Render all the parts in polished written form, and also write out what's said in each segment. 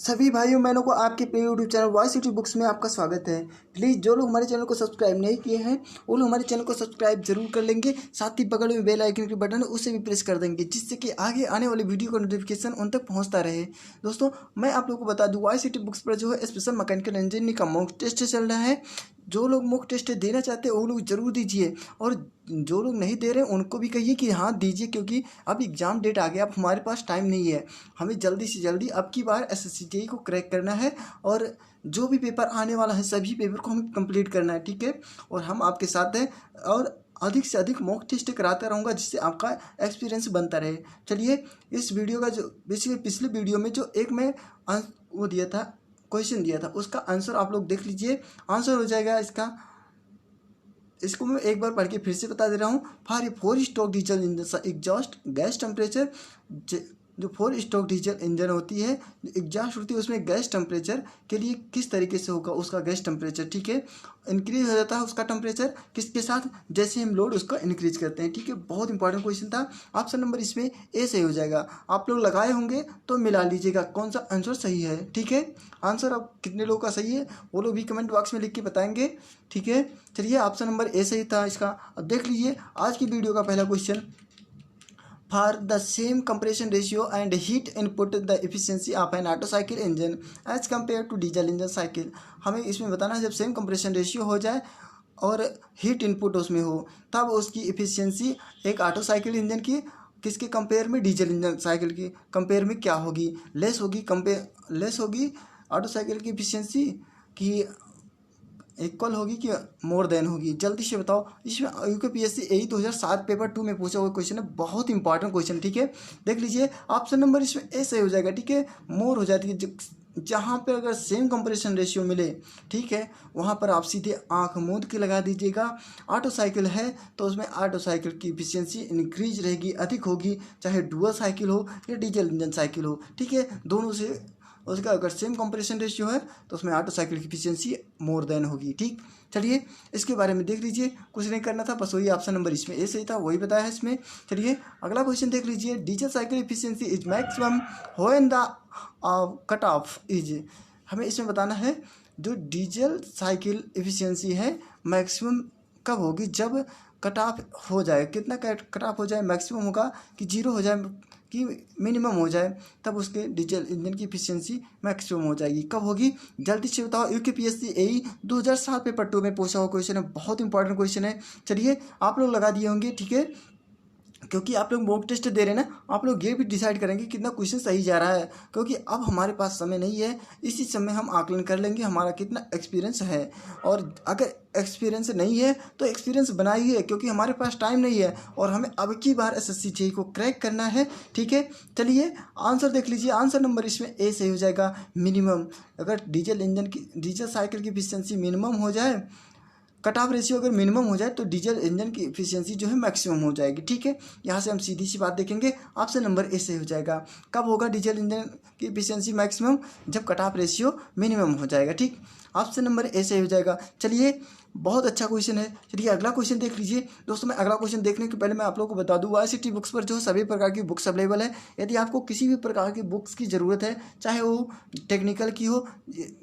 सभी भाइयों बहनों को आपके प्रिय यूट्यूब चैनल वाईसीटी बुक्स में आपका स्वागत है। प्लीज़ जो लोग हमारे चैनल को सब्सक्राइब नहीं किए हैं वो लोग हमारे चैनल को सब्सक्राइब जरूर कर लेंगे। साथ ही बगल में बेल आइकन की बटन है उसे भी प्रेस कर देंगे, जिससे कि आगे आने वाली वीडियो का नोटिफिकेशन उन तक पहुंचता रहे। दोस्तों मैं आप लोगों को बता दूं, वाईसीटी बुक्स पर जो है स्पेशल मैकेनिकल इंजीनियरिंग का मॉक टेस्ट चल रहा है। जो लोग मॉक टेस्ट देना चाहते हैं वो लोग जरूर दीजिए, और जो लोग नहीं दे रहे हैं उनको भी कहिए कि हाँ दीजिए, क्योंकि अब एग्ज़ाम डेट आ गया। अब हमारे पास टाइम नहीं है, हमें जल्दी से जल्दी अब की बार एसएससी को क्रैक करना है, और जो भी पेपर आने वाला है सभी पेपर को हमें कंप्लीट करना है, ठीक है। और हम आपके साथ हैं, और अधिक से अधिक मॉक टेस्ट कराता रहूँगा, जिससे आपका एक्सपीरियंस बनता रहे। चलिए, इस वीडियो का जो बेसिकली पिछले वीडियो में जो एक मैं वो दिया था, क्वेश्चन दिया था, उसका आंसर आप लोग देख लीजिए। आंसर हो जाएगा इसको मैं एक बार पढ़ के फिर से बता दे रहा हूँ। For a 4 stroke diesel engine exhaust gas temperature, जो 4 स्ट्रोक डीजल इंजन होती है, जो एग्जॉस्ट होती है, उसमें गैस टेम्परेचर के लिए किस तरीके से होगा उसका गैस टेम्परेचर, ठीक है। इंक्रीज हो जाता है उसका टेम्परेचर किसके साथ, जैसे हम लोड उसका इंक्रीज करते हैं, ठीक है। बहुत इंपॉर्टेंट क्वेश्चन था। ऑप्शन नंबर इसमें ए सही हो जाएगा। आप लोग लगाए होंगे तो मिला लीजिएगा कौन सा आंसर सही है, ठीक है। आंसर अब कितने लोगों का सही है वो लोग भी कमेंट बॉक्स में लिख के बताएंगे, ठीक है। चलिए, ऑप्शन नंबर ए सही था इसका। अब देख लीजिए आज की वीडियो का पहला question. For the same compression ratio and heat input the efficiency of an auto cycle engine as compare to diesel engine cycle. हमें इसमें बताना है, जब सेम कंप्रेशन रेशियो हो जाए और हीट इनपुट उसमें हो, तब उसकी एफिशिएंसी एक ऑटो साइकिल इंजन की किसके कंपेयर में, डीजल इंजन साइकिल की कंपेयर में क्या होगी, लेस होगी ऑटो साइकिल की एफिशिएंसी की इक्वल होगी कि मोर देन होगी। जल्दी से बताओ। इसमें यूकेपीएससी यही 2007 पेपर 2 में पूछा हुआ क्वेश्चन है, बहुत इंपॉर्टेंट क्वेश्चन, ठीक है। देख लीजिए ऑप्शन नंबर इसमें ए सही हो जाएगा, ठीक है। मोर हो जाती है जहाँ पे अगर सेम कंपैरिजन रेशियो मिले, ठीक है, वहाँ पर आप सीधे आंख मूंद के लगा दीजिएगा। ऑटो साइकिल है तो उसमें ऑटो साइकिल की इफिशियंसी इंक्रीज रहेगी, अधिक होगी, चाहे डुअल साइकिल हो या डीजल इंजन साइकिल हो, ठीक है। दोनों से उसका अगर सेम कंपैरिजन रेशियो है तो उसमें ऑटो साइकिल की एफिशिएंसी मोर देन होगी, ठीक। चलिए, इसके बारे में देख लीजिए, कुछ नहीं करना था, बस वही ऑप्शन नंबर इसमें ए सही था, वही बताया है इसमें। चलिए अगला क्वेश्चन देख लीजिए। Diesel cycle efficiency is maximum when the cut of is. हमें इसमें बताना है जो डीजल साइकिल एफिशिएंसी है मैक्सिमम कब होगी, जब कट ऑफ हो जाए। कितना कट ऑफ हो जाए, मैक्सिमम होगा कि जीरो हो जाए कि मिनिमम हो जाए, तब उसके डीजल इंजन की एफिशिएंसी मैक्सिमम हो जाएगी। कब होगी जल्दी से बताओ। यूकेपीएससी यही 2007 पेपर 2 में पूछा हुआ क्वेश्चन है, बहुत इंपॉर्टेंट क्वेश्चन है। चलिए आप लोग लगा दिए होंगे, ठीक है, क्योंकि आप लोग मॉक टेस्ट दे रहे हैं ना, आप लोग ये भी डिसाइड करेंगे कितना क्वेश्चन सही जा रहा है, क्योंकि अब हमारे पास समय नहीं है। इसी समय हम आकलन कर लेंगे हमारा कितना एक्सपीरियंस है, और अगर एक्सपीरियंस नहीं है तो एक्सपीरियंस बनाइए, क्योंकि हमारे पास टाइम नहीं है और हमें अब की बार एसएससी को क्रैक करना है, ठीक है। चलिए आंसर देख लीजिए। आंसर नंबर इसमें ए सही हो जाएगा, मिनिमम। अगर डीजल साइकिल की एफिशिएंसी मिनिमम हो जाए, कट ऑफ रेशियो अगर मिनिमम हो जाए, तो डीजल इंजन की एफिशिएंसी जो है मैक्सिमम हो जाएगी, ठीक है। यहाँ से हम सीधी सी बात देखेंगे, ऑप्शन नंबर ए से हो जाएगा। कब होगा डीजल इंजन की एफिशिएंसी मैक्सिमम, जब कट ऑफ रेशियो मिनिमम हो जाएगा, ठीक। ऑप्शन नंबर ए से हो जाएगा। चलिए बहुत अच्छा क्वेश्चन है। चलिए अगला क्वेश्चन देख लीजिए। दोस्तों मैं अगला क्वेश्चन देखने के पहले मैं आप लोगों को बता दूं, वाईसीटी बुक्स पर जो सभी प्रकार की बुक्स अवेलेबल है। यदि आपको किसी भी प्रकार की बुक्स की ज़रूरत है, चाहे वो टेक्निकल की हो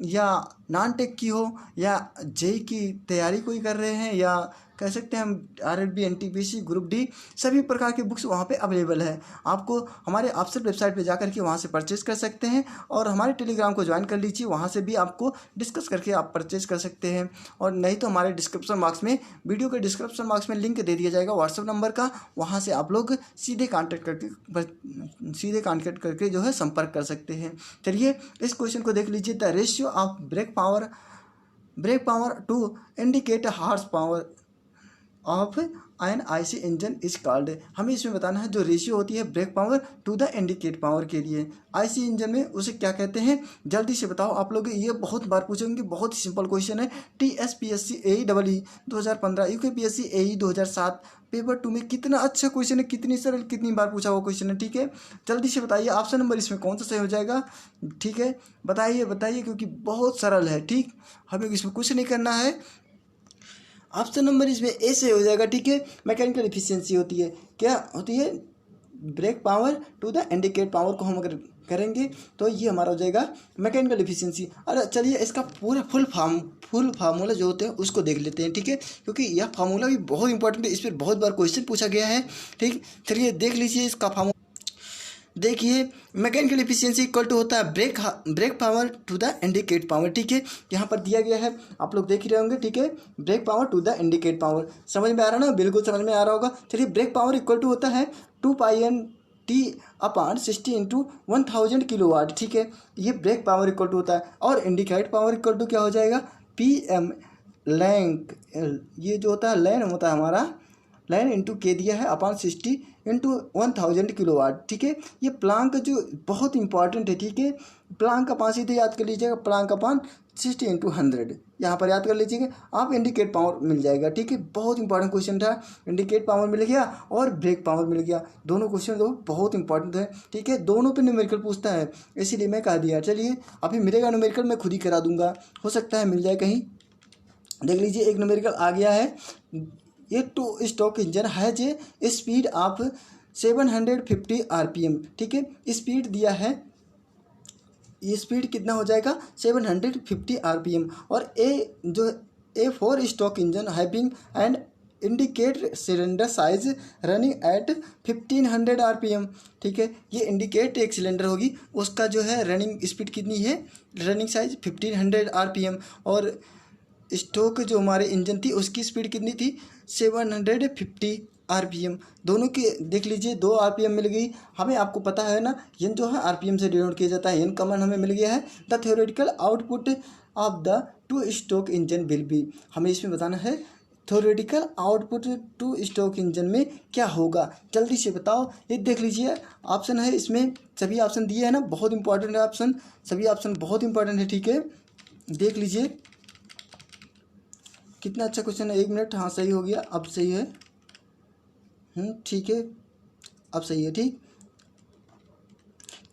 या नॉन टेक की हो, या जेई की तैयारी कोई कर रहे हैं, या कह सकते हैं हम आरआरबी एनटीपीसी ग्रुप डी, सभी प्रकार के बुक्स वहाँ पे अवेलेबल है। आपको हमारे ऑफिशियल वेबसाइट पे जाकर के वहाँ से परचेज कर सकते हैं, और हमारे टेलीग्राम को ज्वाइन कर लीजिए, वहाँ से भी आपको डिस्कस करके आप परचेज कर सकते हैं। और नहीं तो हमारे डिस्क्रिप्शन बॉक्स में, वीडियो के डिस्क्रिप्शन बॉक्स में लिंक दे दिया जाएगा व्हाट्सएप नंबर का, वहाँ से आप लोग सीधे कांटेक्ट करके जो है संपर्क कर सकते हैं। चलिए इस क्वेश्चन को देख लीजिए। The ratio of brake power to indicate horse power of an IC engine is called. हमें इसमें बताना है जो रेशियो होती है brake power to the indicate power के लिए आईसी इंजन में, उसे क्या कहते हैं। जल्दी से बताओ आप लोग, ये बहुत बार पूछेंगे, बहुत ही सिंपल क्वेश्चन है। TSPSC AEEE 2015, UKPSC AE 2007 paper 2 में कितना अच्छा क्वेश्चन है, कितनी सरल, कितनी बार पूछा हुआ क्वेश्चन है, ठीक है। जल्दी से बताइए ऑप्शन नंबर इसमें कौन सा सही हो जाएगा, ठीक है। बताइए क्योंकि बहुत सरल है, ठीक। हमें इसमें कुछ नहीं करना है। ऑप्शन नंबर इसमें ए से हो जाएगा, ठीक है। मैकेनिकल एफिशिएंसी होती है, क्या होती है, brake power to the indicate power को हम अगर करेंगे तो ये हमारा हो जाएगा मैकेनिकल एफिशिएंसी। अरे चलिए इसका पूरा फुल फार्मूला जो होते हैं उसको देख लेते हैं, ठीक है, क्योंकि यह फार्मूला भी बहुत इंपॉर्टेंट है, इस पर बहुत बार क्वेश्चन पूछा गया है। ठीक, चलिए देख लीजिए इसका फार्मूला। देखिए मैकेनिकल एफिशिएंसी इक्वल टू होता है brake power to the indicate power. ठीक है, यहाँ पर दिया गया है, आप लोग देख ही रहे होंगे। ठीक है, brake power to the indicate power, समझ में आ रहा है ना, बिल्कुल समझ में आ रहा होगा। चलिए ब्रेक पावर इक्वल टू होता है 2πN/T/60 इंटू 1000 किलोवाट। ठीक है, ये ब्रेक पावर इक्वल टू होता है, और इंडिकेट पावर इक्वल टू क्या हो जाएगा, PM लैंक, ये जो होता है लैन होता है हमारा, लैन इंटू के दिया है अपान 60 इंटू 1000 किलोवाट। ठीक है, ये प्लांक जो बहुत इंपॉर्टेंट है। ठीक है, प्लांक अपान सीधे याद कर लीजिएगा, प्लांक अपान 60 इंटू 100 यहाँ पर याद कर लीजिएगा, आप इंडिकेट पावर मिल जाएगा। ठीक है, बहुत इंपॉर्टेंट क्वेश्चन था, इंडिकेट पावर मिल गया और ब्रेक पावर मिल गया, दोनों क्वेश्चन दो बहुत इंपॉर्टेंट है। ठीक है, दोनों पे न्यूमेरिकल पूछता है, इसीलिए मैं कह दिया। चलिए अभी मिलेगा न्यूमेरिकल, मैं खुद ही करा दूंगा, हो सकता है मिल जाए कहीं। देख लीजिए एक न्यूमेरिकल आ गया है। ये 2 स्ट्रोक इंजन है जे स्पीड ऑफ 750 RPM। ठीक है, स्पीड दिया है, ये स्पीड कितना हो जाएगा 750 RPM, और ए 4 stroke engine having and indicate cylinder size running at 1500 RPM। ठीक है, ये इंडिकेट एक सिलेंडर होगी, उसका जो है रनिंग स्पीड कितनी है, रनिंग साइज 1500 RPM, और स्टोक जो हमारे इंजन थी उसकी स्पीड कितनी थी 750 RPM। दोनों की देख लीजिए 2 RPM मिल गई हमें। आपको पता है ना एन जो है RPM से डिनोट किया जाता है, एन कॉमन हमें मिल गया है। The theoretical output of the 2 stroke engine will B, हमें इसमें बताना है थ्योरेटिकल आउटपुट 2 स्ट्रोक इंजन में क्या होगा, जल्दी से बताओ। ये देख लीजिए ऑप्शन है, इसमें सभी ऑप्शन दिए हैं ना, बहुत इंपॉर्टेंट है ऑप्शन, सभी ऑप्शन बहुत इंपॉर्टेंट है। ठीक है, देख लीजिए कितना अच्छा क्वेश्चन है। 1 मिनट, हाँ सही हो गया, अब सही है। ठीक है, अब सही है। ठीक,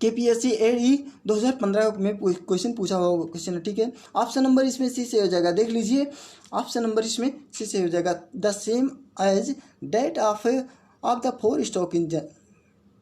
KPSC AE 2015 में क्वेश्चन पूछा हुआ क्वेश्चन है। ठीक है, ऑप्शन नंबर इसमें सी से हो जाएगा। देख लीजिए ऑप्शन नंबर इसमें सी से हो जाएगा, the same as that of the 4 stroke engine.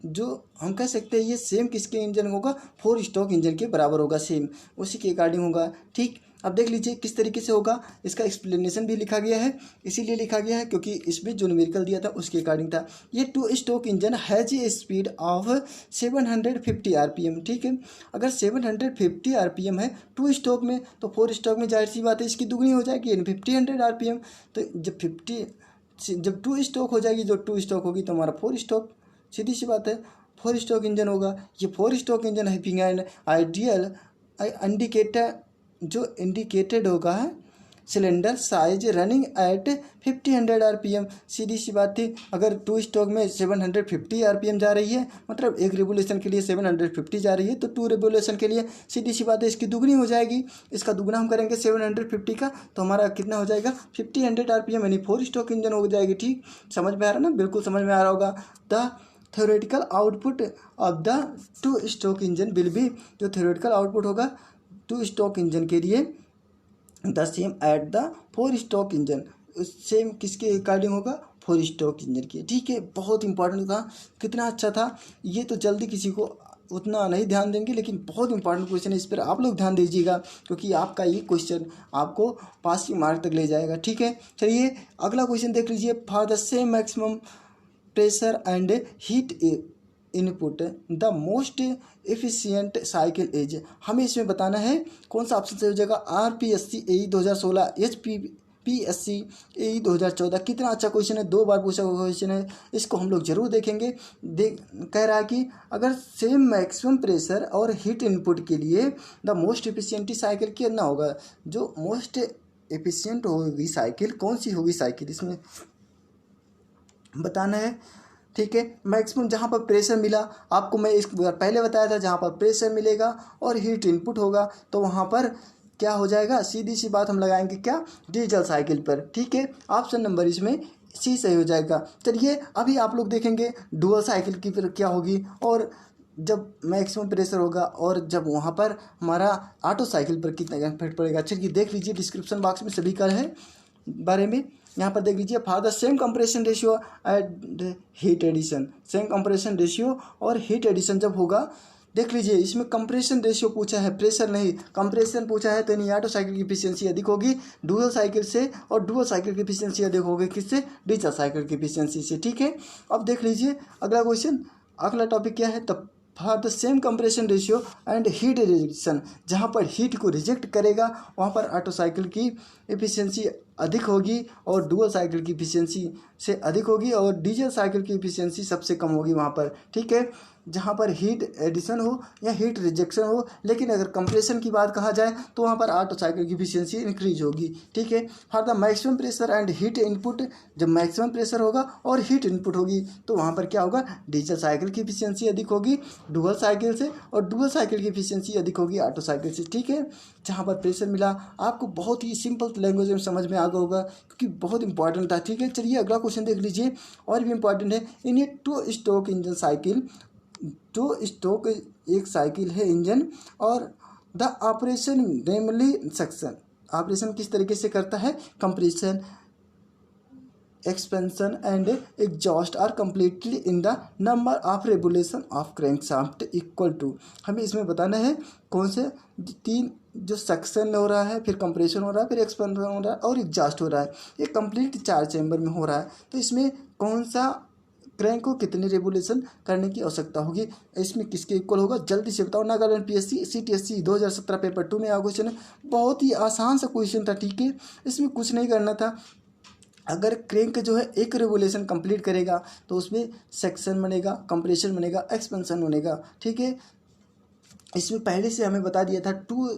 जो हम कह सकते हैं ये सेम किसके इंजन होगा, 4 स्ट्रोक इंजन के बराबर होगा, सेम उसी के अकॉर्डिंग होगा। ठीक, अब देख लीजिए किस तरीके से होगा, इसका एक्सप्लेनेशन भी लिखा गया है, इसीलिए लिखा गया है क्योंकि इसमें जो न्यूमेरिकल दिया था उसके अकॉर्डिंग था। ये 2 stroke engine has a speed of 750 RPM। ठीक है, अगर 750 RPM है 2 स्ट्रोक में, तो 4 स्ट्रोक में जाहिर सी बात है इसकी दुगनी हो जाएगी, यानी 1500 RPM। तो जब 2 स्ट्रोक हो जाएगी, जो 2 स्ट्रोक होगी तो हमारा 4 स्ट्रोक, सीधी सी बात है 4 स्ट्रोक इंजन होगा। ये 4 stroke engine having an ideal indicator, जो इंडिकेटेड होगा cylinder size running at 1500 RPM। सीधी सी बात थी, अगर 2 स्ट्रोक में 750 RPM जा रही है, मतलब एक रिवोल्यूशन के लिए 750 जा रही है, तो 2 रिवोल्यूशन के लिए सीधी सी बात है इसकी दुगनी हो जाएगी। इसका दुगना हम करेंगे 750 का, तो हमारा कितना हो जाएगा 1500 RPM, यानी 4 स्ट्रोक इंजन हो जाएगी। ठीक, समझ में आ रहा है ना, बिल्कुल समझ में आ रहा होगा। The theoretical output of the 2 stroke engine will B, जो थ्योरेटिकल आउटपुट होगा 2 स्ट्रोक इंजन के लिए the same at the 4 stroke engine, same किसके अकॉर्डिंग होगा 4 स्ट्रोक इंजन के। ठीक है, बहुत इंपॉर्टेंट था, कितना अच्छा था। ये तो जल्दी किसी को उतना नहीं ध्यान देंगे, लेकिन बहुत इंपॉर्टेंट क्वेश्चन है, इस पर आप लोग ध्यान दीजिएगा क्योंकि आपका ये क्वेश्चन आपको पासिंग मार्क तक ले जाएगा। ठीक है, चलिए अगला क्वेश्चन देख लीजिए। For the same maximum pressure and heat input the most efficient cycle is, हमें इसमें बताना है कौन सा ऑप्शन से हो जाएगा। RPSC AE 2016, HPPSC AE 2014। कितना अच्छा क्वेश्चन है, 2 बार पूछा हुआ क्वेश्चन है, इसको हम लोग जरूर देखेंगे। कह रहा है कि अगर सेम मैक्सिमम प्रेशर और हीट इनपुट के लिए द मोस्ट एफिशिएंट साइकिल कितना होगा, जो मोस्ट एफिशिएंट होगी साइकिल कौन सी होगी साइकिल, इसमें बताना है। ठीक है, मैक्सिमम जहाँ पर प्रेशर मिला, आपको मैं इस पहले बताया था, जहाँ पर प्रेशर मिलेगा और हीट इनपुट होगा तो वहाँ पर क्या हो जाएगा, सीधी सी बात हम लगाएंगे क्या, डीजल साइकिल पर। ठीक है, ऑप्शन नंबर इसमें सी सही हो जाएगा। चलिए अभी आप लोग देखेंगे डुअल साइकिल की फिर क्या होगी, और जब मैक्सिमम प्रेशर होगा और जब वहाँ पर हमारा ऑटो साइकिल पर कितना इफेक्ट पड़ेगा। चलिए देख लीजिए, डिस्क्रिप्शन बॉक्स में सभी का है, बारे में यहाँ पर देख लीजिए, for the same compression ratio and heat addition, same compression ratio और हीट एडिशन जब होगा, देख लीजिए इसमें कंप्रेशन रेशियो पूछा है, प्रेशर नहीं, कंप्रेशन पूछा है, तो ऑटो साइकिल की एफिशिएंसी अधिक होगी डुअल साइकिल से, और डुअल साइकिल की एफिशिएंसी अधिक होगी किससे, डीजल साइकिल की एफिशिएंसी से। ठीक है, अब देख लीजिए अगला क्वेश्चन, अगला टॉपिक क्या है, तब for the same compression ratio and heat rejection, जहाँ पर हीट को रिजेक्ट करेगा वहाँ पर ऑटो साइकिल की एफिशिएंसी अधिक होगी और डुअल साइकिल की एफिशिएंसी से अधिक होगी, और डीजल साइकिल की एफिशिएंसी सबसे कम होगी वहाँ पर। ठीक है, जहाँ पर हीट एडिशन हो या हीट रिजेक्शन हो, लेकिन अगर कंप्रेशन की बात कहा जाए तो वहाँ पर ऑटो साइकिल की एफिशिएंसी इंक्रीज होगी। ठीक है, for the maximum pressure and heat input, जब मैक्सिमम प्रेशर होगा और हीट इनपुट होगी तो वहाँ पर क्या होगा, डीजल साइकिल की एफिशिएंसी अधिक होगी डुअल साइकिल से, और डुअल साइकिल की एफिशिएंसी अधिक होगी ऑटो साइकिल से। ठीक है, जहाँ पर प्रेशर मिला आपको बहुत ही सिंपल लैंग्वेज में समझ में आ गया होगा क्योंकि बहुत इंपॉर्टेंट था। ठीक है, चलिए अगला क्वेश्चन देख लीजिए, और भी इंपॉर्टेंट है। In a two stroke engine cycle, two stroke एक साइकिल है इंजन, और the operation namely suction, operation किस तरीके से करता है, compression, expansion and exhaust are completely in the number of revolution of crankshaft equal to, हमें इसमें बताना है कौन से तीन, जो सक्शन हो रहा है, फिर कंप्रेशन हो रहा है, फिर एक्सपेंशन हो रहा है और एग्जॉस्ट हो रहा है, ये कंप्लीट 4 चैम्बर में हो रहा है, तो इसमें कौन सा क्रैंक को कितनी रेवोल्यूशन करने की आवश्यकता होगी, इसमें किसके इक्वल होगा, जल्दी से बताओ। नागालैंड पीएससी CTSC 2017 पेपर 2 में आ क्वेश्चन है, बहुत ही आसान सा क्वेश्चन था। ठीक है, इसमें कुछ नहीं करना था, अगर क्रैंक जो है एक रेवोल्यूशन कंप्लीट करेगा तो उसमें सेक्शन बनेगा, कंप्रेशन बनेगा, एक्सपेंशन बनेगा। ठीक है, इसमें पहले से हमें बता दिया था 2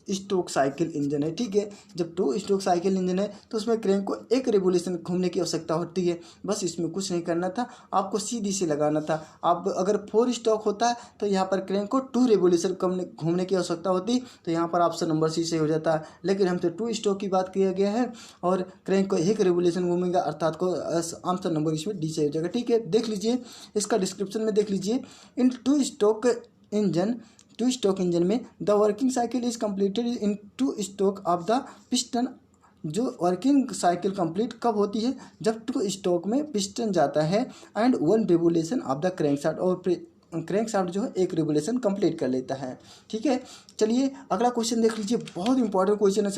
स्ट्रोक साइकिल इंजन है। ठीक है, जब 2 स्ट्रोक साइकिल इंजन है तो उसमें क्रैंक को एक रेवोल्यूशन घूमने की आवश्यकता होती है, बस इसमें कुछ नहीं करना था, आपको सीधी से लगाना था। आप अगर 4 स्ट्रोक होता है तो यहाँ पर क्रैंक को 2 रेवोल्यूशन घूमने की आवश्यकता होती, तो यहाँ पर ऑप्शन नंबर सी से हो जाता है, लेकिन हम तो 2 स्ट्रोक की बात किया गया है और क्रैंक को एक रेवोल्यूशन घूमेगा, अर्थात को ऑप्शन नंबर इसमें डी से हो जाएगा। ठीक है, देख लीजिए इसका डिस्क्रिप्शन में देख लीजिए, इन 2 स्ट्रोक इंजन, 2 स्ट्रोक इंजन में the working cycle is completed in 2 stroke of the piston, जो वर्किंग साइकिल कंप्लीट कब होती है, जब 2 स्ट्रोक में पिस्टन जाता है, and 1 revolution of the crankshaft, और क्रैंकशाफ्ट जो है एक रेवोल्यूशन कंप्लीट कर लेता है। ठीक है, चलिए अगला क्वेश्चन देख लीजिए, बहुत इंपॉर्टेंट क्वेश्चन है,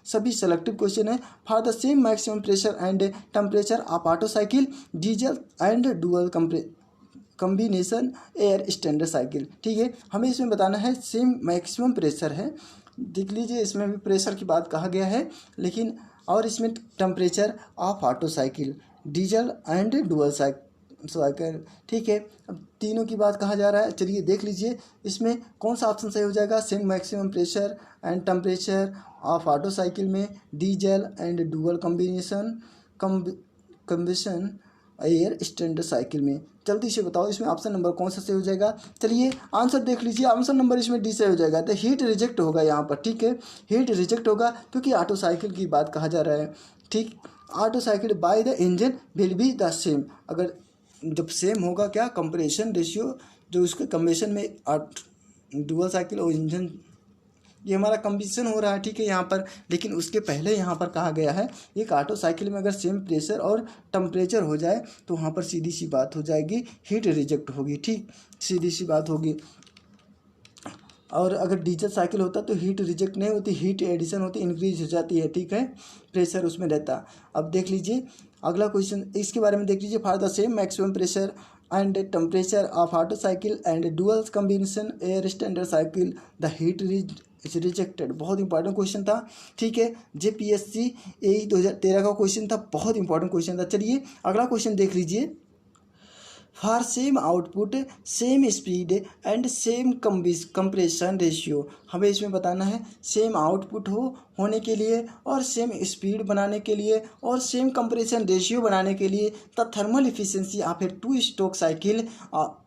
सभी सेलेक्टिव क्वेश्चन है। For the same maximum pressure and temperature of Otto cycle, diesel and dual combination air standard cycle. ठीक है, हमें इसमें बताना है सेम मैक्सिमम प्रेशर है, देख लीजिए इसमें भी प्रेशर की बात कहा गया है, लेकिन और इसमें temperature of Otto cycle, diesel and dual cycle. ठीक है, अब तीनों की बात कहा जा रहा है, चलिए देख लीजिए इसमें कौन सा ऑप्शन सही हो जाएगा, same maximum pressure and temperature of Otto cycle में diesel and dual combination air standard cycle में, जल्दी से बताओ इसमें ऑप्शन नंबर कौन सा सही हो जाएगा। चलिए आंसर देख लीजिए, आंसर नंबर इसमें डी से हो जाएगा, तो हीट रिजेक्ट होगा यहाँ पर। ठीक है, हीट रिजेक्ट होगा क्योंकि ऑटो साइकिल की बात कहा जा रहा है। ठीक, auto cycle by the engine will be the same, अगर जब सेम होगा क्या, कंप्रेशन रेशियो जो उसके कंप्रेशन में डुअल साइकिल और इंजन, ये हमारा कंबीशन हो रहा है। ठीक है, यहाँ पर लेकिन उसके पहले यहाँ पर कहा गया है एक ऑटो साइकिल में अगर सेम प्रेशर और टेम्परेचर हो जाए तो वहाँ पर सीधी सी बात हो जाएगी, हीट रिजेक्ट होगी। ठीक, सीधी सी बात होगी, और अगर डीजल साइकिल होता तो हीट रिजेक्ट नहीं होती, हीट एडिशन होती, इंक्रीज हो जाती है। ठीक है, प्रेशर उसमें रहता। अब देख लीजिए अगला क्वेश्चन, इसके बारे में देख लीजिए, for the same maximum pressure and temperature of Otto cycle and dual combination air standard cycle the heat is rejected, बहुत इंपॉर्टेंट क्वेश्चन था। ठीक है, JPSC यही 2013 का क्वेश्चन था, बहुत इंपॉर्टेंट क्वेश्चन था। चलिए अगला क्वेश्चन देख लीजिए, for same output same speed and same compression ratio, हमें इसमें बताना है सेम आउटपुट होने के लिए और सेम स्पीड बनाने के लिए और सेम कंप्रेशन रेशियो बनाने के लिए the thermal efficiency of a 2 stroke cycle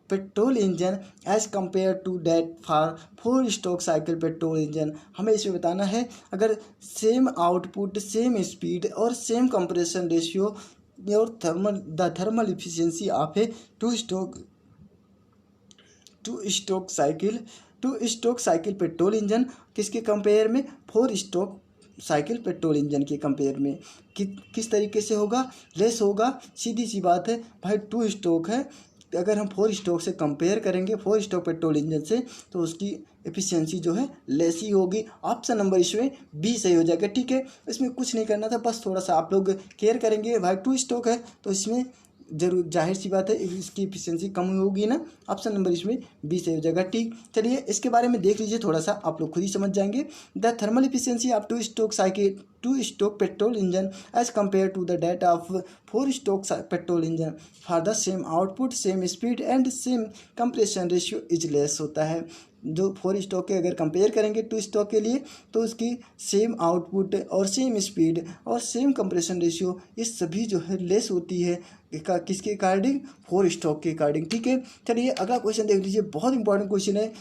petrol engine as compare to that for 4 stroke cycle petrol engine, हमें इसमें बताना है अगर सेम आउटपुट सेम स्पीड और सेम कंप्रेशन रेशियो और thermal efficiency of a 2 stroke cycle petrol engine किसके compare में, 4 stroke cycle petrol engine के कंपेयर में किस तरीके से होगा, लेस होगा। सीधी सी बात है भाई, 2 स्ट्रोक है, अगर हम 4 स्ट्रोक से कंपेयर करेंगे 4 स्ट्रोक पेट्रोल इंजन से, तो उसकी एफिशिएंसी जो है लेस ही होगी। ऑप्शन नंबर इसमें बी सही हो जाएगा। ठीक है, इसमें कुछ नहीं करना था, बस थोड़ा सा आप लोग केयर करेंगे। भाई 2 स्ट्रोक है तो इसमें जरूर जाहिर सी बात है इसकी एफिशिएंसी कम होगी ना। ऑप्शन नंबर इसमें बी सही हो जाएगा। ठीक, चलिए इसके बारे में देख लीजिए थोड़ा सा, आप लोग खुद ही समझ जाएंगे। The thermal efficiency of 2 stroke cycle 2 stroke petrol engine as compare to the that of 4 stroke petrol engine for the same output same speed and same compression ratio is less होता है। जो 4 स्ट्रोक के अगर compare करेंगे 2 stroke के लिए, तो उसकी सेम आउटपुट और सेम स्पीड और सेम कंप्रेशन रेशियो ये सभी जो है लेस होती है किसके अकॉर्डिंग, 4 स्ट्रोक के अकॉर्डिंग। ठीक है, चलिए अगला क्वेश्चन देख लीजिए, बहुत इंपॉर्टेंट क्वेश्चन है।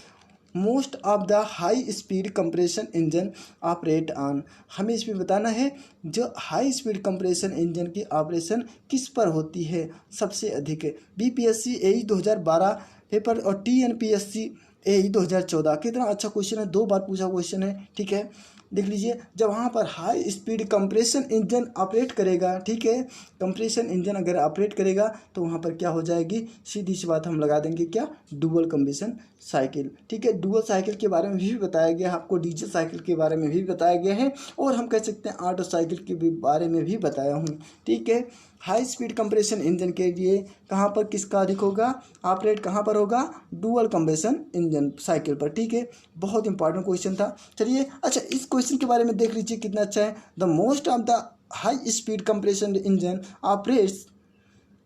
Most of the high speed compression engine operate on, हमें इसमें बताना है जो हाई स्पीड कंप्रेशन इंजन की ऑपरेशन किस पर होती है सबसे अधिक। बीपीएससी एई 2012 पेपर और टीएनपीएससी एई 2014। कितना अच्छा क्वेश्चन है, 2 बार पूछा क्वेश्चन है। ठीक है, देख लीजिए, जब वहाँ पर high speed compression engine operate करेगा, ठीक है, कंप्रेशन इंजन अगर ऑपरेट करेगा तो वहाँ पर क्या हो जाएगी, सीधी सी बात हम लगा देंगे क्या, डुअल कंप्रेशन साइकिल। ठीक है, डुअल साइकिल के बारे में भी बताया गया है आपको, डीजल साइकिल के बारे में भी बताया गया है, और हम कह सकते हैं ऑटो साइकिल के भी बारे में भी बताया हूँ। ठीक है, हाई स्पीड कंप्रेशन इंजन के लिए कहाँ पर किसका अधिक होगा, ऑपरेट कहाँ पर होगा, डुअल कंप्रेशन इंजन साइकिल पर। ठीक है, बहुत इंपॉर्टेंट क्वेश्चन था। चलिए अच्छा, इस क्वेश्चन के बारे में देख लीजिए कितना अच्छा है। The most of the high speed compression engine operates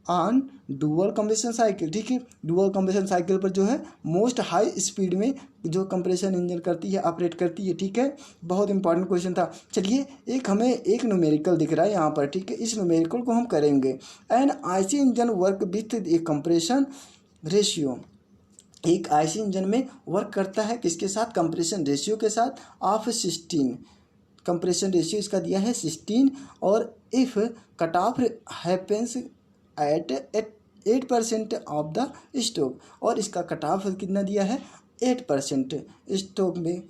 on dual compression cycle. ठीक है, डुअल कंप्रेशन साइकिल पर जो है मोस्ट हाई स्पीड में जो कंप्रेशन इंजन करती है, ऑपरेट करती है। ठीक है, बहुत इंपॉर्टेंट क्वेश्चन था। चलिए हमें एक न्यूमेरिकल दिख रहा है यहाँ पर। ठीक है, इस न्यूमेरिकल को हम करेंगे। An IC engine work with a compression ratio, एक आईसी इंजन में वर्क करता है किसके साथ, कंप्रेशन रेशियो के साथ, ऑफ 16। कंप्रेशन रेशियो इसका दिया है 16, और if cut off happens at 8% of the stroke, और इसका कट ऑफ कितना दिया है, 8% स्टोक में,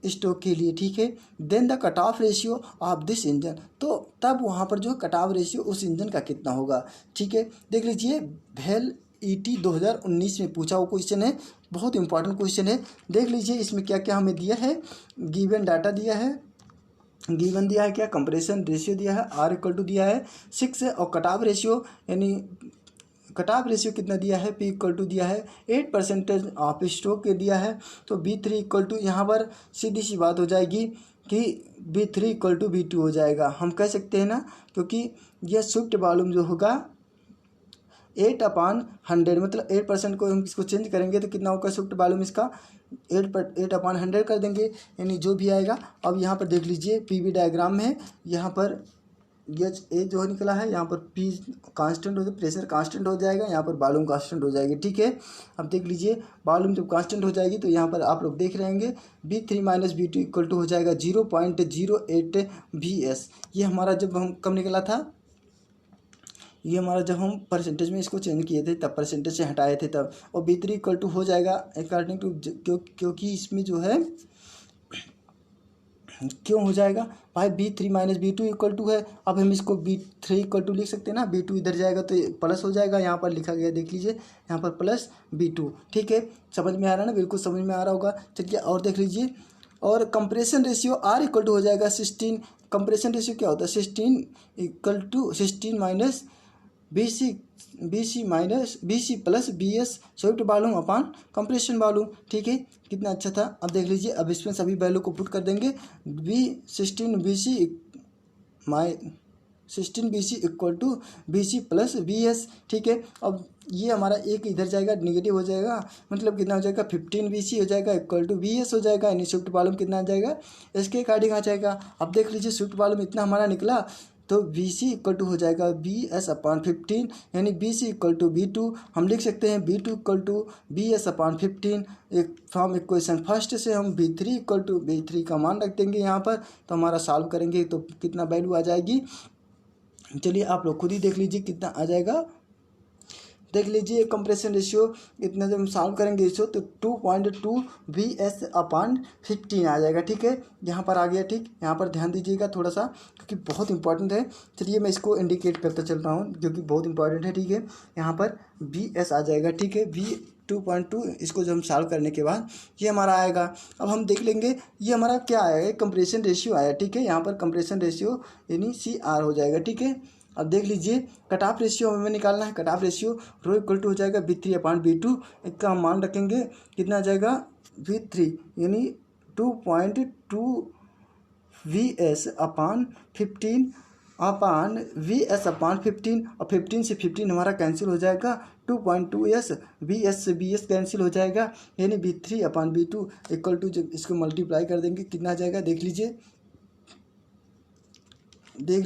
स्टोक के लिए। ठीक है, then the cut off ratio of this engine, तो तब वहाँ पर जो कट ऑफ रेशियो उस इंजन का कितना होगा। ठीक है, देख लीजिए, भेल ईटी 2019 में पूछा हुआ क्वेश्चन है, बहुत इंपॉर्टेंट क्वेश्चन है। देख लीजिए इसमें क्या क्या हमें दिया है, गिवन डाटा दिया है, गिवन दिया है क्या, कंप्रेशन रेशियो दिया है, आर इक्वल टू दिया है 6 है, और कट ऑफ रेशियो यानी कट ऑफ रेशियो कितना दिया है, पी इक्वल टू दिया है 8% ऑफ स्टॉक के दिया है। तो B3 इक्वल टू, यहाँ पर सीधी सी बात हो जाएगी कि B3 इक्वल टू B2 हो जाएगा, हम कह सकते हैं ना, क्योंकि यह स्विफ्ट वॉल्यूम जो होगा 8/100, मतलब 8% को हम इसको चेंज करेंगे तो कितना होगा स्विफ्ट वॉल्यूम इसका, 8/100 कर देंगे, यानी जो भी आएगा। अब यहाँ पर देख लीजिए पीवी डायग्राम में है, यहाँ पर एच ए जो निकला है, यहाँ पर पी कांस्टेंट हो जाए, प्रेशर कांस्टेंट हो जाएगा, यहाँ पर वॉल्यूम कांस्टेंट हो जाएगी। ठीक है, अब देख लीजिए वॉल्यूम जब कांस्टेंट हो जाएगी तो यहाँ पर आप लोग देख रहे होंगे B3 - B2 इक्वल टू हो जाएगा 0.08 VS। ये हमारा जब हम कब निकला था, ये हमारा जब हम परसेंटेज में इसको चेंज किए थे तब, परसेंटेज से हटाए थे तब, और B3 इक्वल टू हो जाएगा अकॉर्डिंग टू, क्योंकि इसमें जो है क्यों हो जाएगा भाई, B3 - B2 इक्वल टू है। अब हम इसको B3 इक्वल टू लिख सकते हैं ना, B2 इधर जाएगा तो प्लस हो जाएगा, यहाँ पर लिखा गया देख लीजिए, यहाँ पर प्लस B2। ठीक है, समझ में आ रहा है ना, बिल्कुल समझ में आ रहा होगा। चलिए और देख लीजिए, और compression ratio R equal to हो जाएगा 16। कंप्रेशन रेशियो क्या होता है, 16 equal to 16 minus BC plus BS swept volume upon compression volume. ठीक है, कितना अच्छा था। अब देख लीजिए, अब इसमें सभी वैल्यू को पुट कर देंगे, 16 BC equal to BC plus BS। ठीक है, अब ये हमारा एक इधर जाएगा, निगेटिव हो जाएगा, मतलब कितना हो जाएगा, 15 BC हो जाएगा इक्वल टू BS हो जाएगा, यानी स्विफ्ट वॉल्यूम कितना आ जाएगा, इसके अकॉर्डिंग आ जाएगा। अब देख लीजिए स्विफ्ट वॉल्यूम इतना हमारा निकला, तो BC इक्वल टू हो जाएगा BS/15, यानी BC इक्वल टू B2। हम लिख सकते हैं B2 इक्वल टू BS/15। एक फ्रॉम इक्वेशन फर्स्ट से हम B3 इक्वल टू B3 का मान रख देंगे यहाँ पर, तो हमारा सॉल्व करेंगे तो कितना वैल्यू आ जाएगी, चलिए आप लोग खुद ही देख लीजिए कितना आ जाएगा। देख लीजिए कंप्रेशन रेशियो इतना जब हम सॉल्व करेंगे इसको तो 2.2 VS/15 आ जाएगा। ठीक है, यहाँ पर आ गया। ठीक, यहाँ पर ध्यान दीजिएगा थोड़ा सा क्योंकि बहुत इंपॉर्टेंट है। चलिए मैं इसको इंडिकेट करता चल रहा हूँ क्योंकि बहुत इंपॉर्टेंट है। ठीक है, यहाँ पर VS आ जाएगा। ठीक है, V2.2 इसको जब हम सॉल्व करने के बाद ये हमारा आएगा। अब हम देख लेंगे ये हमारा क्या आएगा, कंप्रेशन रेशियो आया। ठीक है, यहाँ पर कंप्रेशन रेशियो यानी CR हो जाएगा। ठीक है, अब देख लीजिए कट ऑफ रेशियो हमें निकालना है। Cut off ratio rho equal to हो जाएगा V3/V2। इसका हम मान रखेंगे कितना आ जाएगा V3 यानी 2.2 VS/15 और 15 से 15 हमारा कैंसिल हो जाएगा। 2.2S VS से VS कैंसिल हो जाएगा यानी V3/V2 इक्वल टू जब इसको मल्टीप्लाई कर देंगे कितना आ जाएगा देख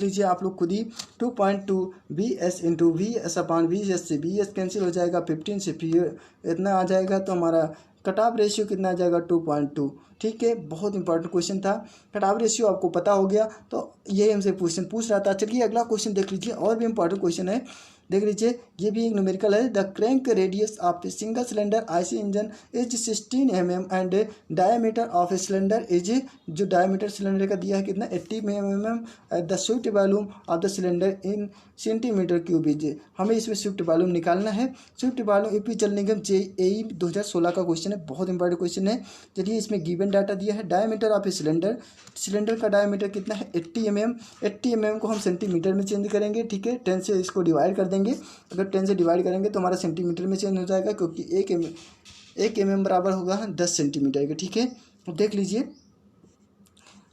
लीजिए आप लोग खुद ही। 2.2 VS इंटू VS/VS से VS कैंसिल हो जाएगा, 15 से फिर इतना आ जाएगा तो हमारा कट ऑफ रेशियो कितना आ जाएगा 2.2। ठीक है, बहुत इंपॉर्टेंट क्वेश्चन था। कट ऑफ रेशियो आपको पता हो गया तो ये हमसे क्वेश्चन पूछ रहा था। चलिए अगला क्वेश्चन देख लीजिए, और भी इंपॉर्टेंट क्वेश्चन है। देख लीजिए ये भी एक न्यूमेरिकल है। The crank radius of a single cylinder IC engine is 16 mm and diameter of a cylinder is, जो डायमीटर सिलेंडर का दिया है कितना 80 mm। The Swift volume of the cylinder in centimetre cube is. हमें इसमें Swift volume निकालना है। Swift volume UP जल निगम JEE 2016 का क्वेश्चन है, बहुत इंपॉर्टेंट क्वेश्चन है। चलिए इसमें गिवन डाटा दिया है। Diameter of a cylinder, cylinder का डायमीटर कितना है 80 mm। 80 mm को हम सेंटीमीटर में चेंज करेंगे। ठीक है, 10 से इसको डिवाइड कर देंगे। अगर 10 से डिवाइड करेंगे तो हमारा सेंटीमीटर में चेंज हो जाएगा क्योंकि 1 mm बराबर होगा 10 सेंटीमीटर के। ठीक है, तो देख लीजिए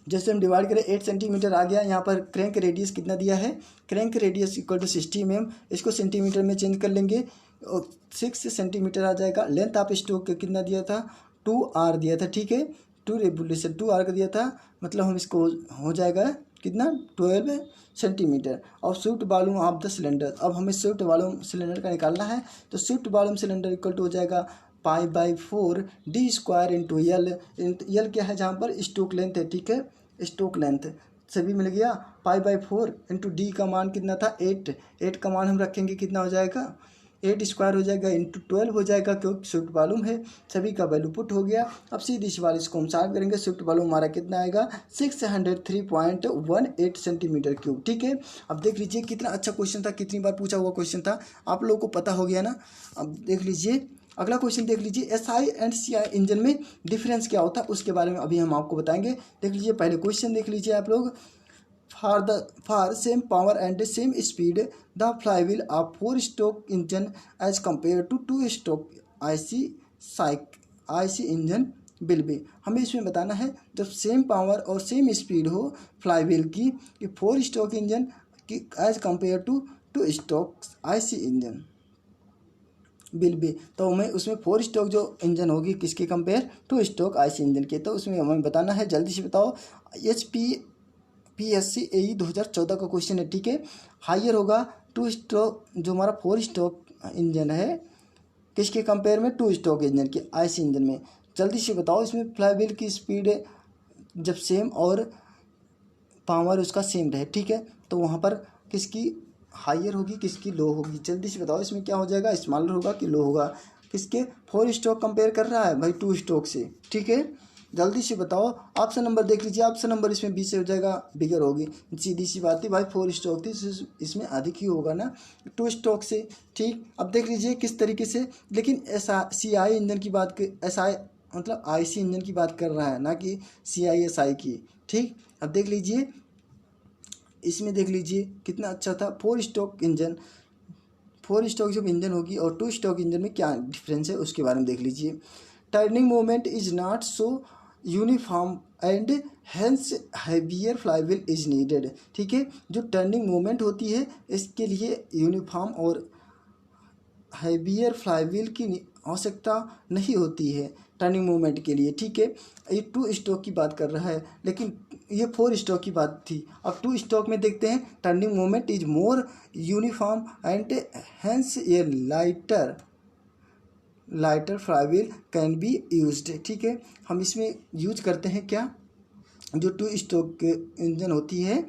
जैसे हम डिवाइड करें 8 सेंटीमीटर आ गया। यहाँ पर क्रैंक रेडियस कितना दिया है, crank radius equal to 60 mm। इसको सेंटीमीटर में चेंज कर लेंगे और 6 सेंटीमीटर आ जाएगा। लेंथ ऑफ स्टोक कितना दिया था 2R दिया था। ठीक है, 2 रेवोल्यूशन 2R का दिया था, मतलब हम इसको हो जाएगा कितना 12 सेंटीमीटर। और swept volume of the cylinder, अब हमें स्विफ्ट वॉल्यूम सिलेंडर का निकालना है तो swept volume cylinder equal to हो जाएगा π/4 D² इंटू L क्या है जहाँ पर स्टोक लेंथ है। ठीक है, स्टोक लेंथ सभी मिल गया। π/4 इंटू D का मान कितना था 8 का मान हम रखेंगे कितना हो जाएगा 8² हो जाएगा इंटू 12 हो जाएगा क्योंकि स्विफ्ट वॉल्यूम है। सभी का वैल्यू पुट हो गया। अब सीधी सवाल इसको हम सॉल्व करेंगे। स्विफ्ट वॉल्यूम हमारा कितना आएगा 603.18 सेंटीमीटर क्यूब। ठीक है, अब देख लीजिए कितना अच्छा क्वेश्चन था, कितनी बार पूछा हुआ क्वेश्चन था, आप लोगों को पता हो गया ना। अब देख लीजिए अगला क्वेश्चन देख लीजिए, SI एंड CI इंजन में डिफरेंस क्या होता है उसके बारे में अभी हम आपको बताएंगे। देख लीजिए पहले क्वेश्चन देख लीजिए आप लोग। For same power and same speed, the flywheel of 4-stroke engine as compared to 2-stroke IC engine will be। हमें इसमें बताना है जब सेम पावर और सेम स्पीड हो फ्लाईव्हील की 4 स्ट्रोक इंजन की as compare to 2 stroke IC engine will be, तो हमें उसमें 4 स्ट्रोक जो इंजन होगी किसके कंपेयर 2 स्ट्रोक IC इंजन के। तो उसमें हमें बताना है, जल्दी से बताओ। PSC AE 2014 का क्वेश्चन है। ठीक है, हायर होगा 2 स्ट्रोक जो हमारा 4 स्ट्रोक इंजन है किसके कंपेयर में 2 स्ट्रोक इंजन के IC इंजन में। जल्दी से बताओ इसमें फ्लाईव्हील की स्पीड जब सेम और पावर उसका सेम रहे। ठीक है, तो वहाँ पर किसकी हायर होगी किसकी लो होगी, जल्दी से बताओ इसमें क्या हो जाएगा, स्मॉलर होगा कि लो होगा। किसके 4 स्ट्रोक कंपेयर कर रहा है भाई 2 स्ट्रोक से। ठीक है, जल्दी से बताओ। ऑप्शन नंबर देख लीजिए, ऑप्शन नंबर इसमें 20 से हो जाएगा, बिगर होगी। सीधी सी बात है भाई 4 स्ट्रोक थी, इसमें अधिक ही होगा ना 2 स्ट्रोक से। ठीक, अब देख लीजिए किस तरीके से, लेकिन CI इंजन की बात SI मतलब IC इंजन की बात कर रहा है ना कि CI/SI की। ठीक, अब देख लीजिए इसमें देख लीजिए कितना अच्छा था 4 स्ट्रोक इंजन। 4 स्ट्रोक जब इंजन होगी और 2 स्ट्रोक इंजन में क्या डिफरेंस है उसके बारे में देख लीजिए। Turning moment is not so uniform and hence heavier flywheel is needed. ठीक है, जो टर्निंग मोमेंट होती है इसके लिए यूनिफॉर्म और हैवियर फ्लाईव्हील की आवश्यकता नहीं होती है टर्निंग मोमेंट के लिए। ठीक है, ये 2 स्ट्रोक की बात कर रहा है लेकिन ये 4 स्ट्रोक की बात थी। अब 2 स्ट्रोक में देखते हैं turning moment is more uniform and hence A lighter flywheel can be used. ठीक है, हम इसमें यूज करते हैं क्या, जो 2 स्ट्रोक इंजन होती है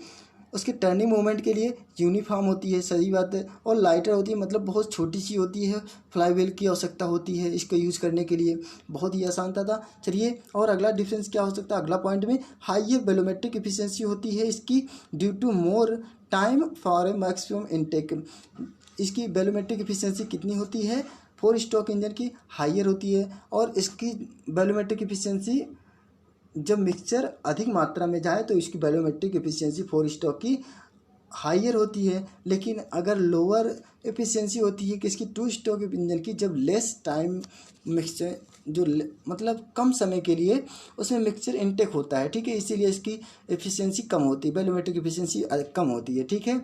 उसके टर्निंग मोमेंट के लिए यूनिफॉर्म होती है, सही बात है, और लाइटर होती है, मतलब बहुत छोटी सी होती है, फ्लाईव्हील की आवश्यकता होती है इसको यूज़ करने के लिए। बहुत ही आसान था। चलिए, और अगला डिफरेंस क्या हो सकता है, अगला पॉइंट में हाइयर वॉल्यूमेट्रिक एफिशिएंसी होती है इसकी due to more time for a maximum intake. इसकी वॉल्यूमेट्रिक एफिशिएंसी कितनी होती है, 4 स्ट्रोक इंजन की हाइयर होती है, और इसकी वॉल्यूमेट्रिक एफिशिएंसी जब मिक्सचर अधिक मात्रा में जाए तो इसकी वॉल्यूमेट्रिक एफिशिएंसी 4 स्ट्रोक की हाइयर होती है। लेकिन अगर लोअर एफिशिएंसी होती है किसकी, 2 स्ट्रोक इंजन की, जब लेस टाइम मिक्सचर मतलब कम समय के लिए उसमें मिक्सचर इनटेक होता है, ठीक है, इसीलिए इसकी एफिशिएंसी कम होती है, वॉल्यूमेट्रिक एफिशिएंसी कम होती है, ठीक है।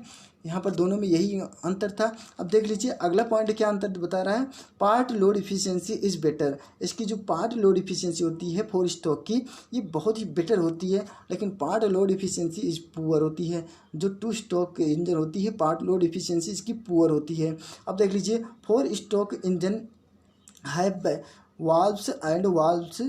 यहाँ पर दोनों में यही अंतर था। अब देख लीजिए अगला पॉइंट क्या अंतर बता रहा है, part load efficiency is better. इसकी जो पार्ट लोड इफिशिएंसी होती है 4 स्ट्रोक की, ये बहुत ही बेटर होती है, लेकिन part load efficiency is poor होती है। जो 2 स्ट्रोक इंजन होती है, पार्ट लोड इफिशिएंसी इसकी पुअर होती है। अब देख लीजिए 4 stroke engine have valves and valves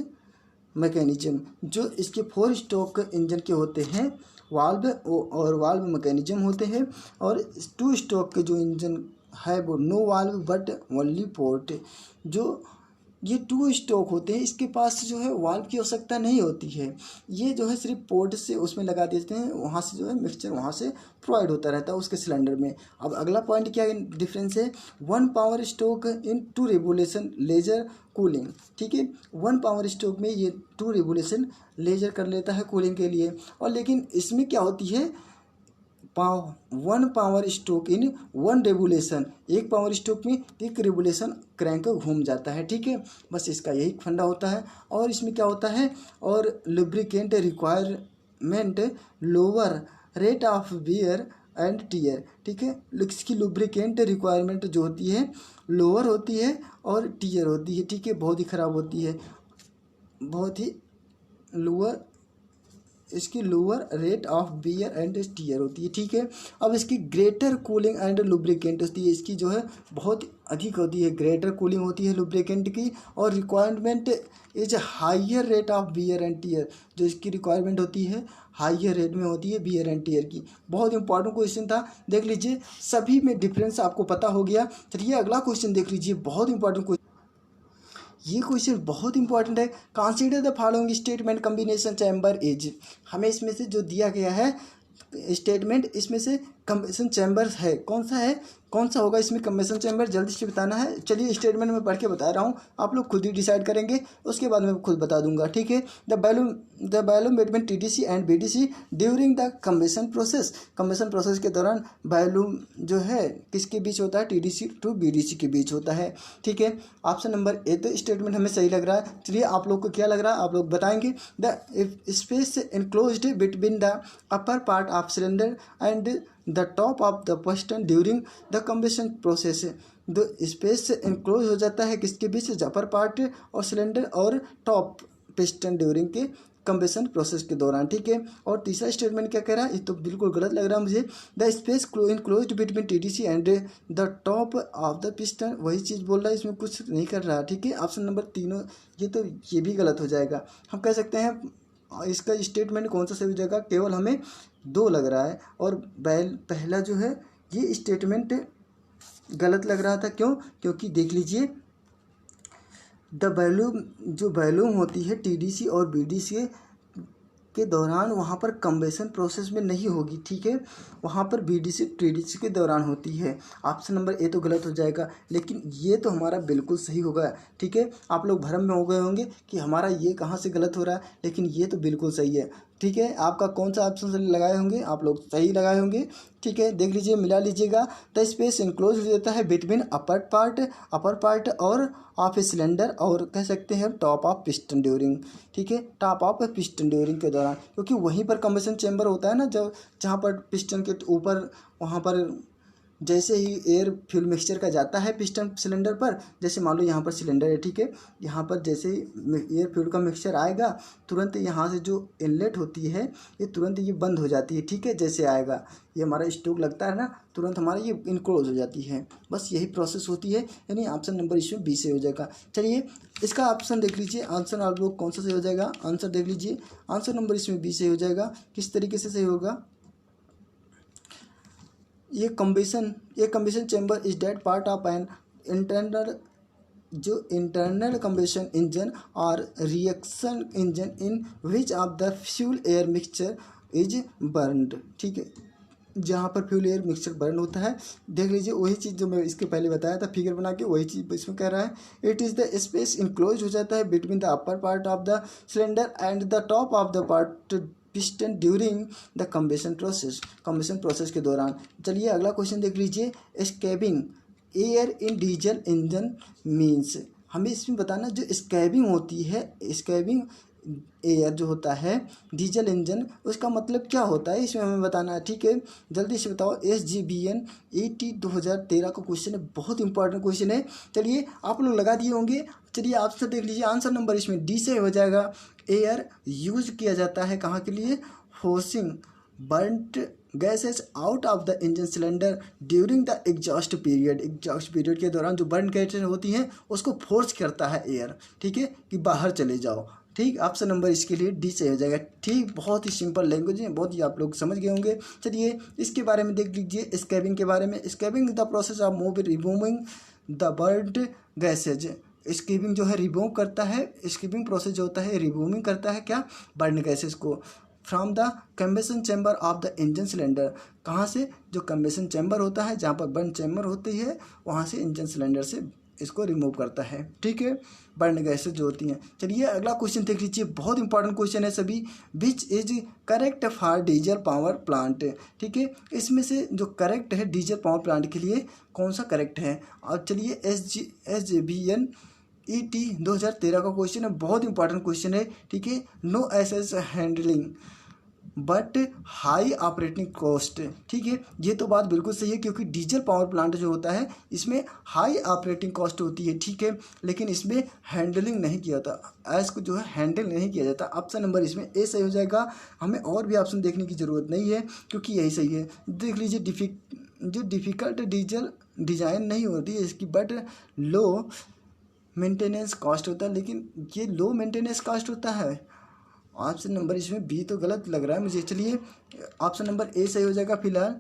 mechanism. जो इसके 4 स्ट्रोक इंजन के होते हैं वाल्व और वाल्व मैकेनिज्म होते हैं, और 2 स्ट्रोक के जो इंजन है वो no valve but only port. जो ये 2 स्ट्रोक होते हैं इसके पास जो है वाल्व की आवश्यकता नहीं होती है, ये जो है सिर्फ पोर्ट से उसमें लगा देते हैं, वहाँ से जो है मिक्सचर वहाँ से प्रोवाइड होता रहता है उसके सिलेंडर में। अब अगला पॉइंट क्या डिफरेंस है, 1 power stroke in 2 regulation lesser cooling, ठीक है, 1 पावर स्ट्रोक में ये 2 रेगुलेशन लेजर कर लेता है कूलिंग के लिए। और लेकिन इसमें क्या होती है, 1 पावर स्ट्रोक इन 1 रेगुलेशन, 1 पावर स्ट्रोक में 1 रेगुलेशन क्रैंक घूम जाता है, ठीक है, बस इसका यही फंडा होता है। और इसमें क्या होता है, और lubricant requirement lower rate of wear and tear, ठीक है, इसकी लुब्रिकेंट रिक्वायरमेंट जो होती है लोअर होती है और टीयर होती है, ठीक है, बहुत ही ख़राब होती है, बहुत ही लोअर, इसकी lower rate of wear and tear होती है, ठीक है। अब इसकी ग्रेटर कूलिंग एंड लुब्रिकेंट होती है, इसकी जो है बहुत अधिक होती है, ग्रेटर कूलिंग होती है लुब्रिकेंट की, और requirement is higher rate of wear and tear. जो इसकी रिक्वायरमेंट होती है हाइयर रेट में होती है बियर एंड टीयर की। बहुत इंपॉर्टेंट क्वेश्चन था, देख लीजिए सभी में डिफरेंस आपको पता हो गया। चलिए अगला क्वेश्चन देख लीजिए, बहुत इंपॉर्टेंट क्वेश्चन, ये क्वेश्चन बहुत इंपॉर्टेंट है। Consider the following statement combination chamber is, हमें इसमें से जो दिया गया है स्टेटमेंट, इसमें से कम्बिनेशन चैम्बर है, कौन सा है, कौन सा होगा इसमें कम्बिनेशन चैम्बर, जल्दी से बताना है। चलिए स्टेटमेंट में पढ़ के बता रहा हूँ, आप लोग खुद ही डिसाइड करेंगे, उसके बाद मैं खुद बता दूंगा, ठीक है। The volume between TDC and BDC during the combination process, combination process के दौरान वैल्यूम जो है किसके बीच होता है, टीडीसी टू बीडीसी के बीच होता है, ठीक है। ऑप्शन नंबर ए तो स्टेटमेंट हमें सही लग रहा है। चलिए आप लोग को क्या लग रहा है, आप लोग बताएंगे। The space enclosed between the upper part of cylinder and the top of the piston during the combination process, जो स्पेस इनक्लोज हो जाता है किसके बीच, अपर पार्ट और सिलेंडर और टॉप पिस्टन ड्यूरिंग के कम्बिनेशन प्रोसेस के दौरान, ठीक है। और तीसरा स्टेटमेंट क्या कह रहा है, ये तो बिल्कुल गलत लग रहा है मुझे, the space enclosed between TDC and the top of the piston, वही चीज़ बोल रहा है, इसमें कुछ नहीं कर रहा, ठीक है। ऑप्शन नंबर तीनों ये भी गलत हो जाएगा। हम कह सकते हैं इसका स्टेटमेंट कौन सा सही हो जाएगा, केवल हमें 2 लग रहा है, और पहला जो है ये स्टेटमेंट गलत लग रहा था, क्यों, क्योंकि देख लीजिए द वैल्यूम, जो वैल्यूम होती है टीडीसी और बीडीसी के दौरान वहाँ पर कम्बिनेशन प्रोसेस में नहीं होगी, ठीक है, वहाँ पर बीडीसी टीडीसी के दौरान होती है। ऑप्शन नंबर ए तो गलत हो जाएगा, लेकिन ये तो हमारा बिल्कुल सही होगा, ठीक है। आप लोग भ्रम में हो गए होंगे कि हमारा ये कहाँ से गलत हो रहा है, लेकिन ये तो बिल्कुल सही है, ठीक है। आपका कौन सा ऑप्शन लगाए होंगे, आप लोग सही लगाए होंगे, ठीक है। देख लीजिए, मिला लीजिएगा। द स्पेस इनक्लोज हो जाता है बिटवीन अपर पार्ट और ऑफ ए सिलेंडर, और कह सकते हैं टॉप ऑफ पिस्टन ड्यूरिंग, ठीक है, टॉप ऑफ पिस्टन ड्यूरिंग के दौरान, क्योंकि वहीं पर कम्बिनेशन चैम्बर होता है ना, जब जहाँ पर पिस्टन के ऊपर वहाँ पर जैसे ही एयर फ्यूल मिक्सचर का जाता है पिस्टन सिलेंडर पर, जैसे मान लो यहाँ पर सिलेंडर है, ठीक है, यहाँ पर जैसे ही एयर फ्यूल का मिक्सचर आएगा तुरंत यहाँ से जो इनलेट होती है ये तुरंत ये बंद हो जाती है, ठीक है, जैसे आएगा ये हमारा स्टोक लगता है ना, तुरंत हमारा ये इनक्लोज हो जाती है, बस यही प्रोसेस होती है, यानी ऑप्शन नंबर इसमें बी से हो जाएगा। चलिए इसका ऑप्शन देख लीजिए, आंसर आप लोग कौन सा सही हो जाएगा, आंसर देख लीजिए, आंसर नंबर इसमें बी से हो जाएगा। किस तरीके से सही होगा, ये combustion chamber is that part of an internal internal combustion engine और reaction engine in which of the fuel air mixture is burned. ठीक है, जहाँ पर फ्यूल एयर मिक्सचर बर्न होता है, देख लीजिए वही चीज़ जो मैं इसके पहले बताया था फिगर बना के, वही चीज़ इसमें कह रहा है। It is the space enclose हो जाता है between the upper part of the cylinder and the top of the part piston during the combustion process के दौरान। चलिए अगला क्वेश्चन देख लीजिए। Scavenging air in diesel engine means, हमें इसमें बताना जो स्कैबिंग होती है, स्कैबिंग एयर जो होता है डीजल इंजन, उसका मतलब क्या होता है इसमें हमें बताना है। ठीक है, जल्दी से बताओ। SGBN ET 2013 का क्वेश्चन है, बहुत इंपॉर्टेंट क्वेश्चन है। चलिए आप लोग लगा दिए होंगे। चलिए आंसर देख लीजिए, आंसर नंबर इसमें डी से हो जाएगा। एयर यूज किया जाता है कहाँ के लिए? Forcing burnt gases out of the engine cylinder during the exhaust period के दौरान जो बर्न गैसेस होती हैं उसको फोर्स करता है एयर, ठीक है, कि बाहर चले जाओ। ठीक, ऑप्शन नंबर इसके लिए डी से हो जाएगा। ठीक, बहुत ही सिंपल लैंग्वेज है, बहुत ही आप लोग समझ गए होंगे। चलिए इसके बारे में देख लीजिए, स्कैबिंग के बारे में। Scavenging the process of removing the burn gases. Scavenging जो है रिमूव करता है, स्कैबिंग प्रोसेस जो होता है रिमूविंग करता है क्या? बर्न गैसेज को from the combustion chamber of the engine cylinder. कहाँ से? जो कम्बेशन चैम्बर होता है, जहाँ पर बर्न चैम्बर होती है, वहाँ से इंजन सिलेंडर से इसको रिमूव करता है। ठीक है, बर्न गैसेज जो होती हैं। चलिए अगला क्वेश्चन देख लीजिए, बहुत इंपॉर्टेंट क्वेश्चन है सभी। Which is correct for diesel power plant. ठीक है, इसमें से जो करेक्ट है डीजल पावर प्लांट के लिए कौन सा करेक्ट है? और चलिए SGBN ET 2013 का क्वेश्चन है, बहुत इंपॉर्टेंट क्वेश्चन है। ठीक है, no assess handling but high operating cost. ठीक है, ये तो बात बिल्कुल सही है, क्योंकि डीजल पावर प्लांट जो होता है इसमें हाई ऑपरेटिंग कॉस्ट होती है। ठीक है, लेकिन इसमें हैंडलिंग नहीं किया जाता, एस को जो है हैंडल नहीं किया जाता। ऑप्शन नंबर इसमें ए सही हो जाएगा। हमें और भी ऑप्शन देखने की ज़रूरत नहीं है, क्योंकि यही सही है। देख लीजिए, जो डिफ़िकल्ट डीजल डिज़ाइन नहीं होती है इसकी, बट लो मेंटेनेंस कॉस्ट होता है, लेकिन ये लो मेंटेनेंस कॉस्ट होता है। ऑप्शन नंबर इसमें बी तो गलत लग रहा है मुझे। चलिए ऑप्शन नंबर ए सही हो जाएगा फिलहाल।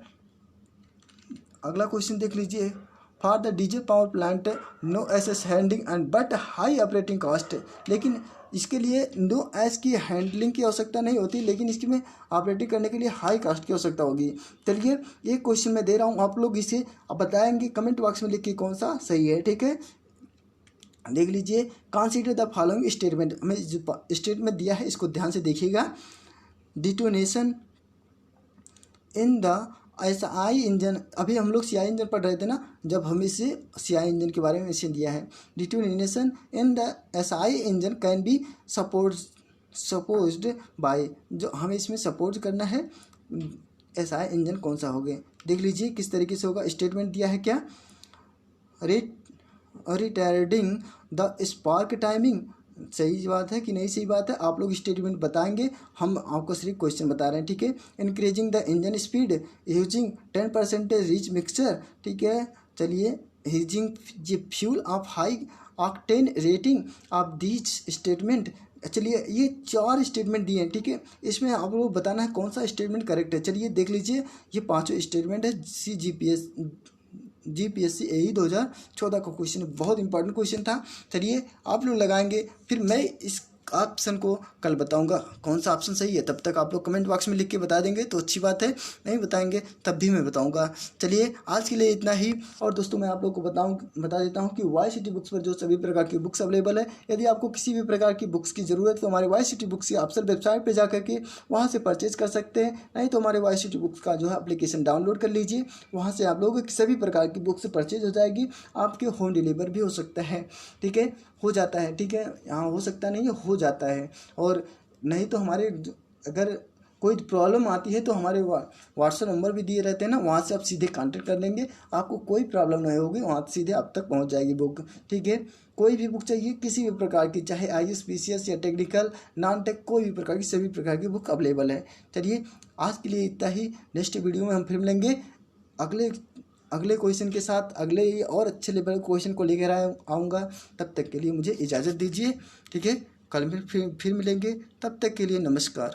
अगला क्वेश्चन देख लीजिए। For the diesel power plant no assess handling and but high operating cost. लेकिन इसके लिए नो एस की हैंडलिंग की आवश्यकता नहीं होती, लेकिन इसमें ऑपरेटिंग करने के लिए हाई कॉस्ट की आवश्यकता होगी। चलिए ये क्वेश्चन मैं दे रहा हूँ, आप लोग इसे अब बताएंगे कमेंट बॉक्स में लिख के कौन सा सही है। ठीक है, देख लीजिए। कंसीडर द फॉलोइंग स्टेटमेंट, हमें जो स्टेटमेंट दिया है इसको ध्यान से देखिएगा। Detonation in the SI engine, अभी हम लोग CI इंजन पढ़ रहे थे ना, जब हमें इसे CI इंजन के बारे में इसे दिया है। Detonation in the SI engine can be supposed by, जो हमें इसमें सपोज करना है SI इंजन कौन सा होगा। देख लीजिए किस तरीके से होगा। स्टेटमेंट दिया है क्या? रिटार्डिंग द स्पार्क टाइमिंग, सही बात है कि नहीं सही बात है, आप लोग स्टेटमेंट बताएंगे, हम आपको सिर्फ क्वेश्चन बता रहे हैं। ठीक है, increasing the engine speed using 10% rich mixture. ठीक है, चलिए using fuel of high octane rating of these statement. चलिए ये 4 स्टेटमेंट दिए हैं। ठीक है, इसमें आप लोग बताना है कौन सा स्टेटमेंट करेक्ट है। चलिए देख लीजिए, ये 5 स्टेटमेंट है। GPSC AE 2014 का क्वेश्चन, बहुत इंपॉर्टेंट क्वेश्चन था। चलिए आप लोग लगाएंगे, फिर मैं इस ऑप्शन को कल बताऊंगा कौन सा ऑप्शन सही है। तब तक आप लोग कमेंट बॉक्स में लिख के बता देंगे तो अच्छी बात है, नहीं बताएंगे तब भी मैं बताऊंगा। चलिए आज के लिए इतना ही। और दोस्तों मैं आप लोग को बता देता हूं कि YCT बुक्स पर जो सभी प्रकार की बुक्स अवेलेबल है, यदि आपको किसी भी प्रकार की बुक्स की ज़रूरत है तो हमारे YCT बुक्स की ऑफिशियल वेबसाइट पर जाकर के वहाँ से परचेज कर सकते हैं। नहीं तो हमारे YCT बुक्स का जो है एप्लीकेशन डाउनलोड कर लीजिए, वहाँ से आप लोगों की सभी प्रकार की बुक्स परचेज हो जाएगी। आपके होम डिलीवर भी हो सकता है। ठीक है, हो जाता है। ठीक है, यहाँ हो सकता नहीं है, हो जाता है। और नहीं तो हमारे अगर कोई प्रॉब्लम आती है तो हमारे व्हाट्सएप नंबर भी दिए रहते हैं ना, वहाँ से आप सीधे कांटेक्ट कर लेंगे, आपको कोई प्रॉब्लम नहीं होगी, वहाँ से सीधे आप तक पहुँच जाएगी बुक। ठीक है, कोई भी बुक चाहिए किसी भी प्रकार की, चाहे IAS PCS या टेक्निकल नॉन टेक, कोई भी प्रकार की सभी प्रकार की बुक अवेलेबल है। चलिए आज के लिए इतना ही। नेक्स्ट वीडियो में हम फिर मिलेंगे अगले क्वेश्चन के साथ, अगले और अच्छे लेवल क्वेश्चन को लेकर आऊँगा। तब तक के लिए मुझे इजाज़त दीजिए। ठीक है, कल फिर मिलेंगे, तब तक के लिए नमस्कार।